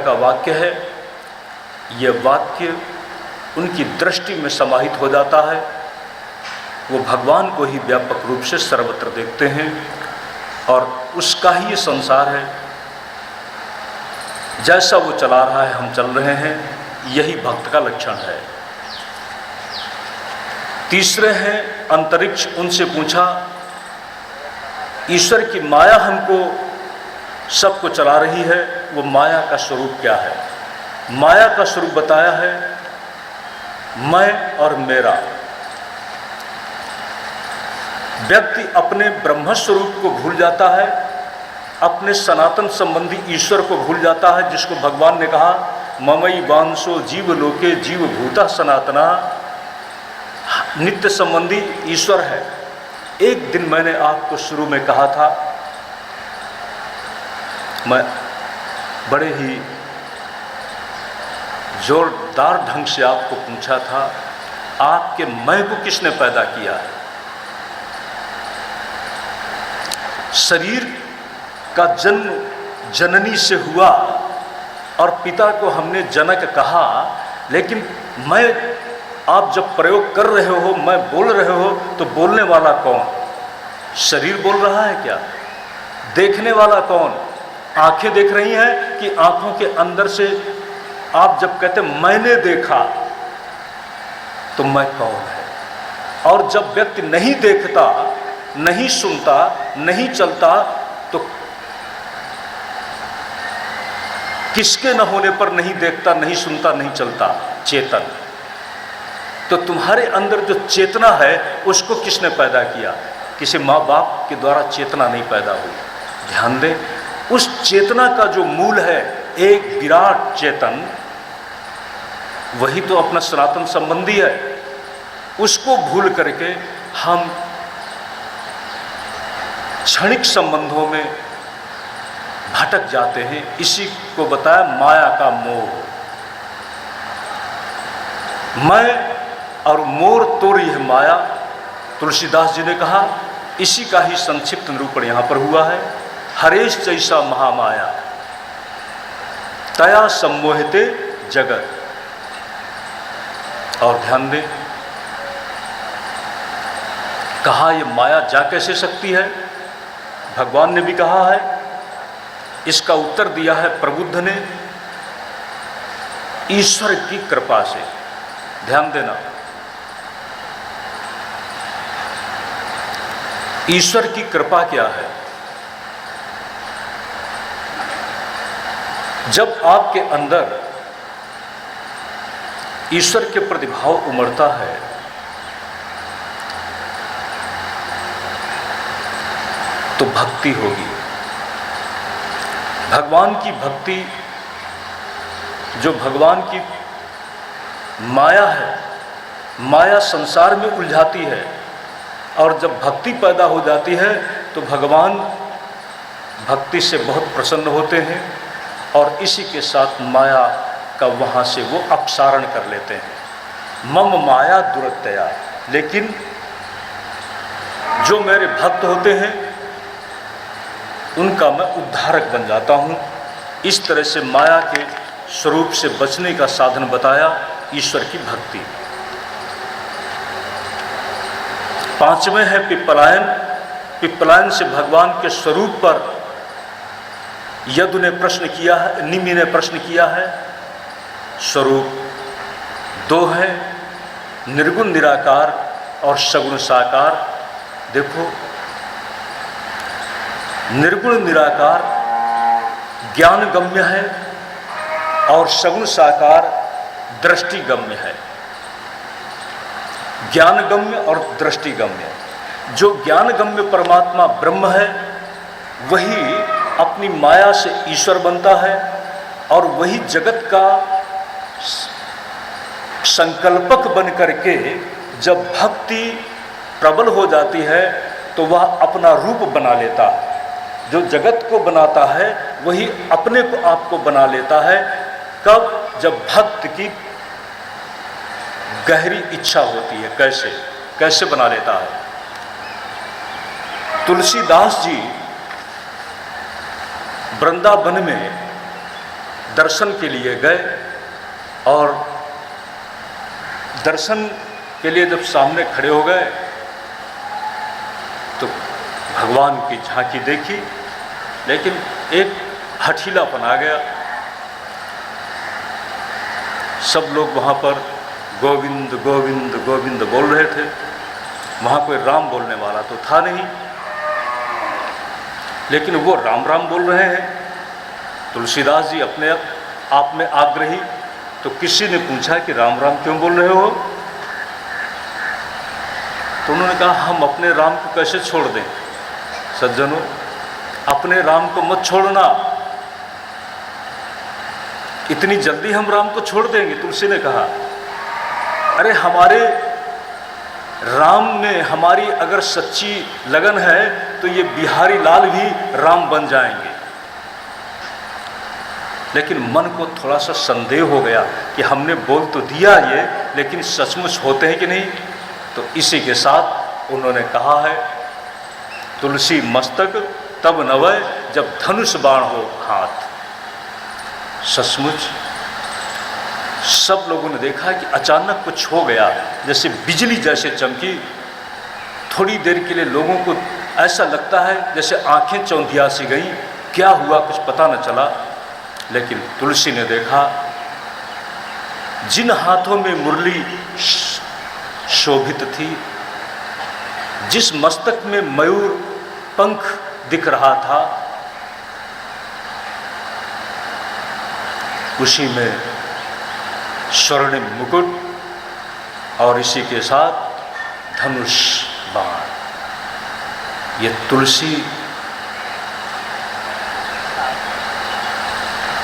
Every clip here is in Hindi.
का वाक्य है, यह वाक्य उनकी दृष्टि में समाहित हो जाता है। वो भगवान को ही व्यापक रूप से सर्वत्र देखते हैं और उसका ही ये संसार है। जैसा वो चला रहा है हम चल रहे हैं, यही भक्त का लक्षण है। तीसरे हैं अंतरिक्ष। उनसे पूछा, ईश्वर की माया हमको सबको चला रही है, वो माया का स्वरूप क्या है? माया का स्वरूप बताया है मैं और मेरा। व्यक्ति अपने ब्रह्म स्वरूप को भूल जाता है, अपने सनातन संबंधी ईश्वर को भूल जाता है, जिसको भगवान ने कहा ममई वांसो जीव लोके जीव भूता सनातना। नित्य संबंधी ईश्वर है। एक दिन मैंने आपको शुरू में कहा था, मैं बड़े ही जोरदार ढंग से आपको पूछा था, आपके मैं को किसने पैदा किया है? शरीर का जन्म जननी से हुआ और पिता को हमने जनक कहा, लेकिन मैं आप जब प्रयोग कर रहे हो, मैं बोल रहे हो, तो बोलने वाला कौन? शरीर बोल रहा है क्या? देखने वाला कौन? आंखें देख रही हैं कि आंखों के अंदर से आप जब कहते मैंने देखा, तो मैं कौन है? और जब व्यक्ति नहीं देखता, नहीं सुनता, नहीं चलता, तो किसके न होने पर नहीं देखता, नहीं सुनता, नहीं चलता? चेतन। तो तुम्हारे अंदर जो चेतना है उसको किसने पैदा किया? किसी माँ बाप के द्वारा चेतना नहीं पैदा हुई। ध्यान दें, उस चेतना का जो मूल है एक विराट चेतन, वही तो अपना सनातन संबंधी है। उसको भूल करके हम क्षणिक संबंधों में भटक जाते हैं। इसी को बताया माया का मोह। मैं और मोर तोरी है माया, तुलसीदास जी ने कहा। इसी का ही संक्षिप्त निरूपण यहाँ पर हुआ है। हरेश जैसा महामाया तया सम्मोहिते जगत। और ध्यान दें, कहा ये माया जा कैसे सकती है? भगवान ने भी कहा है। इसका उत्तर दिया है प्रबुद्ध ने, ईश्वर की कृपा से। ध्यान देना, ईश्वर की कृपा क्या है? जब आपके अंदर ईश्वर के प्रतिभाव उमड़ता है, तो भक्ति होगी। भगवान की भक्ति, जो भगवान की माया है, माया संसार में उलझाती है, और जब भक्ति पैदा हो जाती है तो भगवान भक्ति से बहुत प्रसन्न होते हैं और इसी के साथ माया का वहाँ से वो अपसारण कर लेते हैं। मम माया दुरत्यया। लेकिन जो मेरे भक्त होते हैं उनका मैं उद्धारक बन जाता हूँ। इस तरह से माया के स्वरूप से बचने का साधन बताया ईश्वर की भक्ति। पांचवें है पिप्पलायन। पिप्पलायन से भगवान के स्वरूप पर यदु ने प्रश्न किया है, निमि ने प्रश्न किया है। स्वरूप दो है, निर्गुण निराकार और सगुण साकार। देखो, निर्गुण निराकार ज्ञान गम्य है और सगुण साकार दृष्टिगम्य है। ज्ञानगम्य और दृष्टिगम्य। जो ज्ञानगम्य परमात्मा ब्रह्म है, वही अपनी माया से ईश्वर बनता है और वही जगत का संकल्पक बन करके जब भक्ति प्रबल हो जाती है तो वह अपना रूप बना लेता है। जो जगत को बनाता है वही अपने को आपको बना लेता है। कब? जब भक्त की गहरी इच्छा होती है। कैसे कैसे बना लेता है? तुलसीदास जी वृंदावन में दर्शन के लिए गए और दर्शन के लिए जब सामने खड़े हो गए तो भगवान की झांकी देखी, लेकिन एक हठीलापन आ गया। सब लोग वहाँ पर गोविंद गोविंद गोविंद बोल रहे थे, वहाँ कोई राम बोलने वाला तो था नहीं, लेकिन वो राम राम बोल रहे हैं। तुलसीदास जी अपने आप में आग्रही, तो किसी ने पूछा कि राम राम क्यों बोल रहे हो? तो उन्होंने कहा हम अपने राम को कैसे छोड़ दें? सज्जनों, अपने राम को मत छोड़ना, इतनी जल्दी हम राम को छोड़ देंगे? तुलसी ने कहा अरे हमारे राम में हमारी अगर सच्ची लगन है तो ये बिहारी लाल भी राम बन जाएंगे। लेकिन मन को थोड़ा सा संदेह हो गया कि हमने बोल तो दिया ये, लेकिन सचमुच होते हैं कि नहीं। तो इसी के साथ उन्होंने कहा है, तुलसी मस्तक तब नवै जब धनुष बाण हो हाथ। सचमुच सब लोगों ने देखा कि अचानक कुछ हो गया, जैसे बिजली जैसे चमकी। थोड़ी देर के लिए लोगों को ऐसा लगता है जैसे आंखें चौंधिया सी गई, क्या हुआ कुछ पता न चला। लेकिन तुलसी ने देखा जिन हाथों में मुरली शोभित थी, जिस मस्तक में मयूर पंख दिख रहा था, उसी में स्वर्णिम मुकुट और इसी के साथ धनुष बाण। ये तुलसी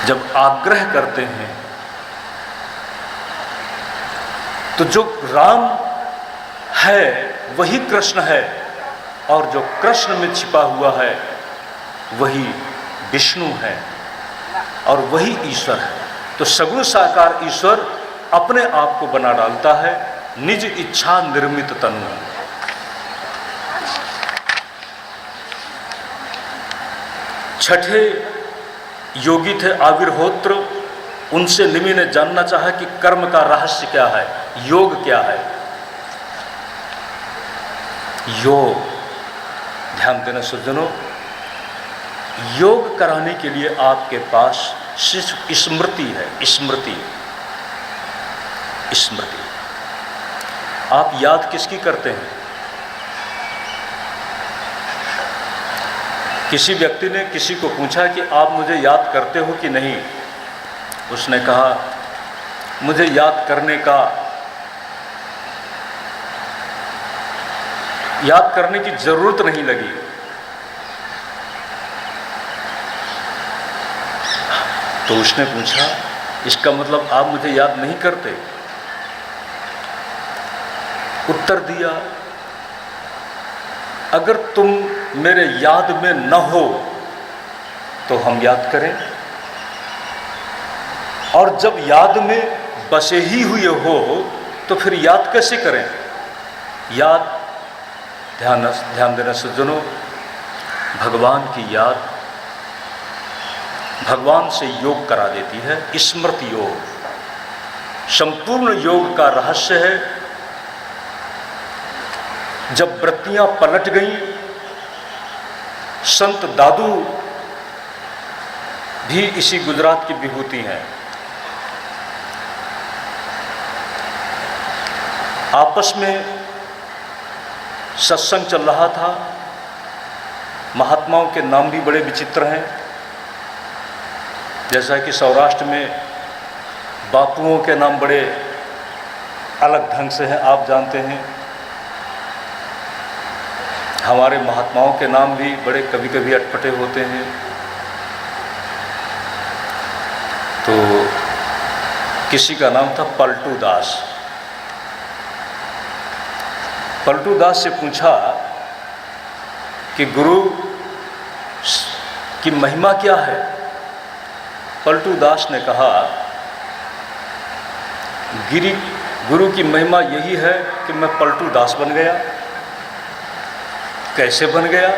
जब आग्रह करते हैं तो जो राम है वही कृष्ण है, और जो कृष्ण में छिपा हुआ है वही विष्णु है, और वही ईश्वर है। तो सगुण साकार ईश्वर अपने आप को बना डालता है, निज इच्छा निर्मित तनु। छठे योगी थे आविर्होत्र, उनसे निमि ने जानना चाहा कि कर्म का रहस्य क्या है, योग क्या है। योग, ध्यान देना सज्जनों, योग कराने के लिए आपके पास सिर्फ स्मृति है। स्मृति, स्मृति। आप याद किसकी करते हैं? किसी व्यक्ति ने किसी को पूछा कि आप मुझे याद करते हो कि नहीं? उसने कहा मुझे याद करने की जरूरत नहीं लगी। तो उसने पूछा इसका मतलब आप मुझे याद नहीं करते? उत्तर दिया अगर तुम मेरे याद में न हो तो हम याद करें, और जब याद में बसे ही हुए हो तो फिर याद कैसे करें? याद, ध्यान देना सज्जनों, भगवान की याद भगवान से योग करा देती है। स्मृति योग संपूर्ण योग का रहस्य है। जब वृत्तियां पलट गईं, संत दादू भी इसी गुजरात की विभूति हैं। आपस में सत्संग चल रहा था। महात्माओं के नाम भी बड़े विचित्र हैं, जैसा कि सौराष्ट्र में बापुओं के नाम बड़े अलग ढंग से हैं, आप जानते हैं। हमारे महात्माओं के नाम भी बड़े कभी कभी अटपटे होते हैं। तो किसी का नाम था पलटू दास। पलटू दास से पूछा कि गुरु की महिमा क्या है? पलटू दास ने कहा गुरु की महिमा यही है कि मैं पलटू दास बन गया। कैसे बन गया?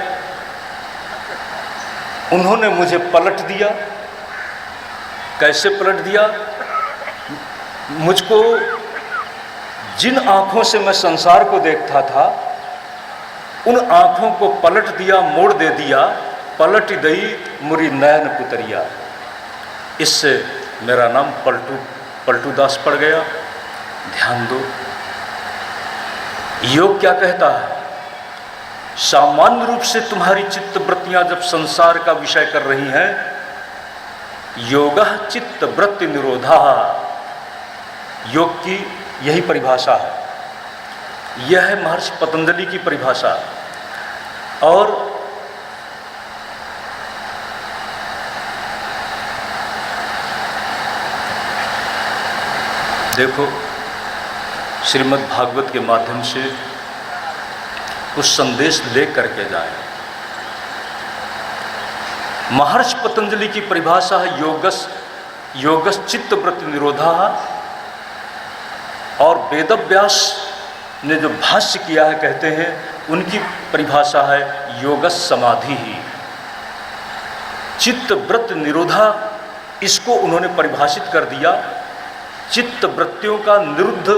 उन्होंने मुझे पलट दिया। कैसे पलट दिया? मुझको जिन आँखों से मैं संसार को देखता था, उन आँखों को पलट दिया, मोड़ दे दिया। पलट दई मुरी नयन पुतरिया। इससे मेरा नाम पलटू दास पड़ गया। ध्यान दो, योग क्या कहता है? सामान्य रूप से तुम्हारी चित्त वृत्तियां जब संसार का विषय कर रही हैं, योगः चित्त वृत्ति निरोधा, योग की यही परिभाषा है। यह है महर्षि पतंजलि की परिभाषा। और देखो, श्रीमद् भागवत के माध्यम से कुछ संदेश ले करके जाए। महर्षि पतंजलि की परिभाषा है योगस चित्त वृत्ति निरोधा। और वेदव्यास ने जो भाष्य किया है, कहते हैं, उनकी परिभाषा है योगस समाधि ही। चित्त वृत्ति निरोधा, इसको उन्होंने परिभाषित कर दिया। चित्त वृत्तियों का निरुद्ध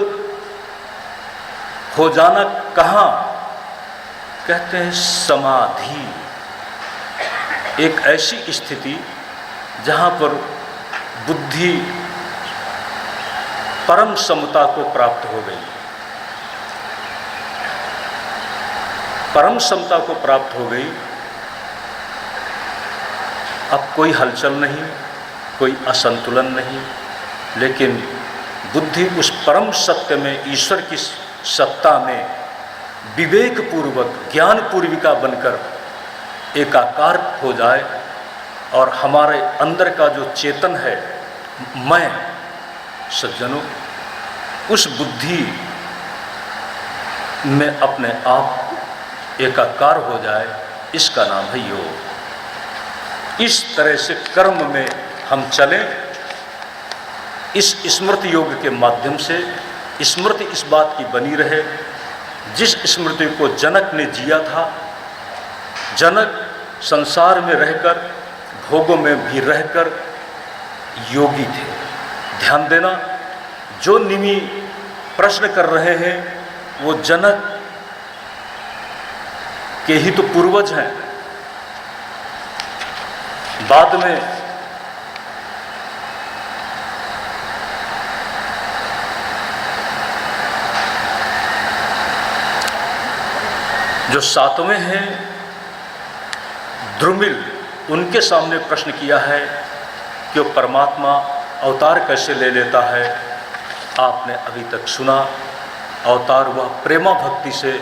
हो जाना कहाँ? कहते हैं समाधि। एक ऐसी स्थिति जहाँ पर बुद्धि परम समता को प्राप्त हो गई, परम समता को प्राप्त हो गई। अब कोई हलचल नहीं, कोई असंतुलन नहीं, लेकिन बुद्धि उस परम सत्य में, ईश्वर की सत्ता में विवेक पूर्वक, ज्ञान पूर्विका बनकर एकाकार हो जाए। और हमारे अंदर का जो चेतन है, मैं, सज्जनों, उस बुद्धि में अपने आप एकाकार हो जाए, इसका नाम है योग। इस तरह से कर्म में हम चलें। इस स्मृति योग के माध्यम से स्मृति इस बात की बनी रहे, जिस स्मृति को जनक ने जिया था। जनक संसार में रहकर, भोगों में भी रहकर योगी थे। ध्यान देना, जो निमि प्रश्न कर रहे हैं वो जनक के ही तो पूर्वज हैं। बाद में जो सातवें हैं ध्रुमिल, उनके सामने प्रश्न किया है कि वो परमात्मा अवतार कैसे ले लेता है। आपने अभी तक सुना, अवतार वह प्रेमा भक्ति से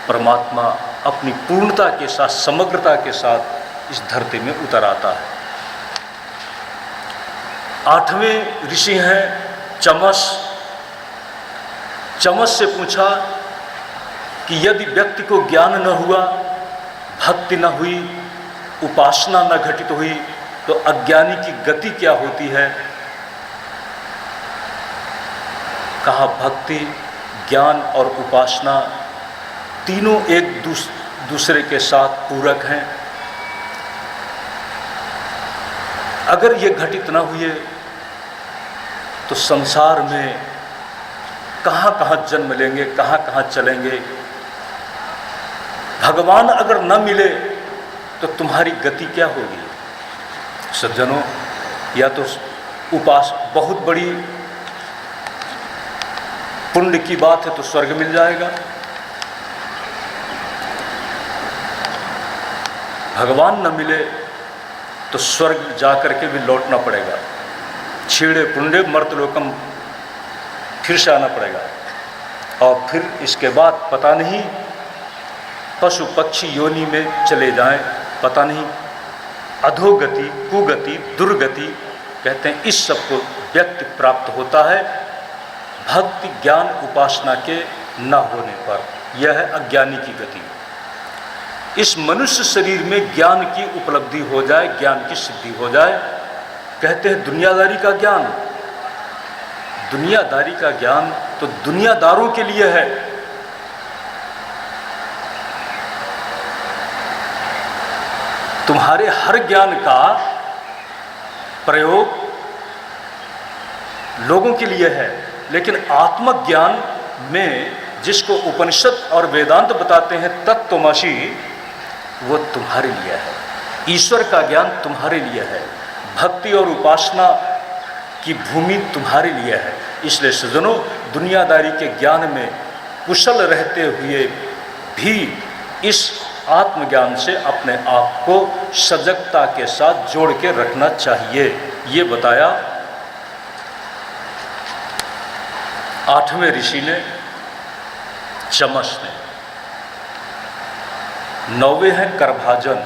परमात्मा अपनी पूर्णता के साथ, समग्रता के साथ इस धरती में उतर आता है। आठवें ऋषि हैं चमस। चमस से पूछा कि यदि व्यक्ति को ज्ञान न हुआ, भक्ति न हुई, उपासना न घटित हुई, तो अज्ञानी की गति क्या होती है? कहा भक्ति, ज्ञान और उपासना तीनों एक दूसरे के साथ पूरक हैं। अगर ये घटित न हुए तो संसार में कहाँ कहाँ जन्म लेंगे, कहाँ कहाँ चलेंगे। भगवान अगर न मिले तो तुम्हारी गति क्या होगी? सज्जनों, या तो बहुत बड़ी पुण्य की बात है तो स्वर्ग मिल जाएगा, भगवान न मिले तो स्वर्ग जाकर के भी लौटना पड़ेगा। छीड़े पुण्य मर्तलोकम, फिर से आना पड़ेगा। और फिर इसके बाद पता नहीं पशु पक्षी योनि में चले जाएं, पता नहीं अधोगति, कुगति, दुर्गति। कहते हैं इस सब को व्यक्ति प्राप्त होता है भक्ति, ज्ञान, उपासना के न होने पर। यह है अज्ञानी की गति। इस मनुष्य शरीर में ज्ञान की उपलब्धि हो जाए, ज्ञान की सिद्धि हो जाए। कहते हैं दुनियादारी का ज्ञान। दुनियादारी का ज्ञान तो दुनियादारों के लिए है। तुम्हारे हर ज्ञान का प्रयोग लोगों के लिए है, लेकिन आत्मज्ञान में जिसको उपनिषद और वेदांत बताते हैं तत्त्वमसि, वो तुम्हारे लिए है। ईश्वर का ज्ञान तुम्हारे लिए है, भक्ति और उपासना की भूमि तुम्हारे लिए है। इसलिए सज्जनों, दुनियादारी के ज्ञान में कुशल रहते हुए भी इस आत्मज्ञान से अपने आप को सजगता के साथ जोड़ के रखना चाहिए। ये बताया 8वें ऋषि ने, चमस ने। 9वें हैं करभाजन।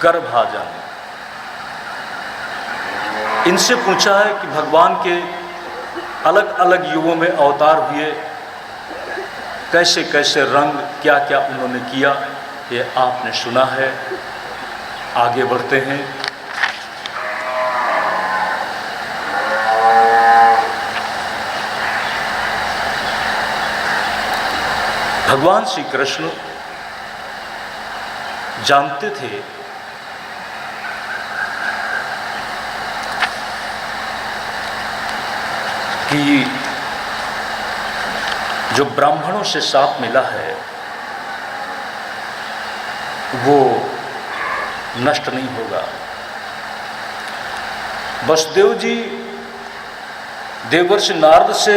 करभाजन इनसे पूछा है कि भगवान के अलग अलग युगों में अवतार हुए, कैसे कैसे रंग, क्या क्या उन्होंने किया, ये आपने सुना है। आगे बढ़ते हैं। भगवान श्री कृष्ण जानते थे कि जो ब्राह्मणों से साप मिला है वो नष्ट नहीं होगा। वसुदेव जी देवर्षि नारद से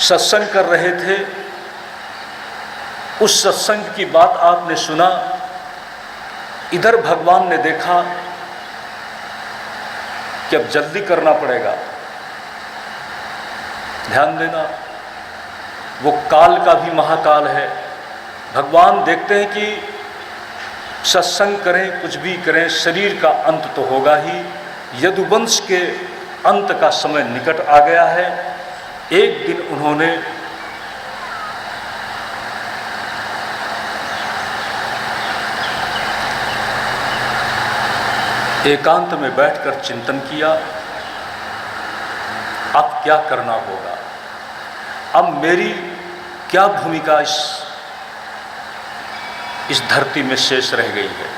सत्संग कर रहे थे। उस सत्संग की बात आपने सुना। इधर भगवान ने देखा कि अब जल्दी करना पड़ेगा। ध्यान देना, वो काल का भी महाकाल है। भगवान देखते हैं कि सत्संग करें, कुछ भी करें, शरीर का अंत तो होगा ही। यदुवंश के अंत का समय निकट आ गया है। एक दिन उन्होंने एकांत में बैठकर चिंतन किया, अब क्या करना होगा, अब मेरी क्या भूमिका इस धरती में शेष रह गई है।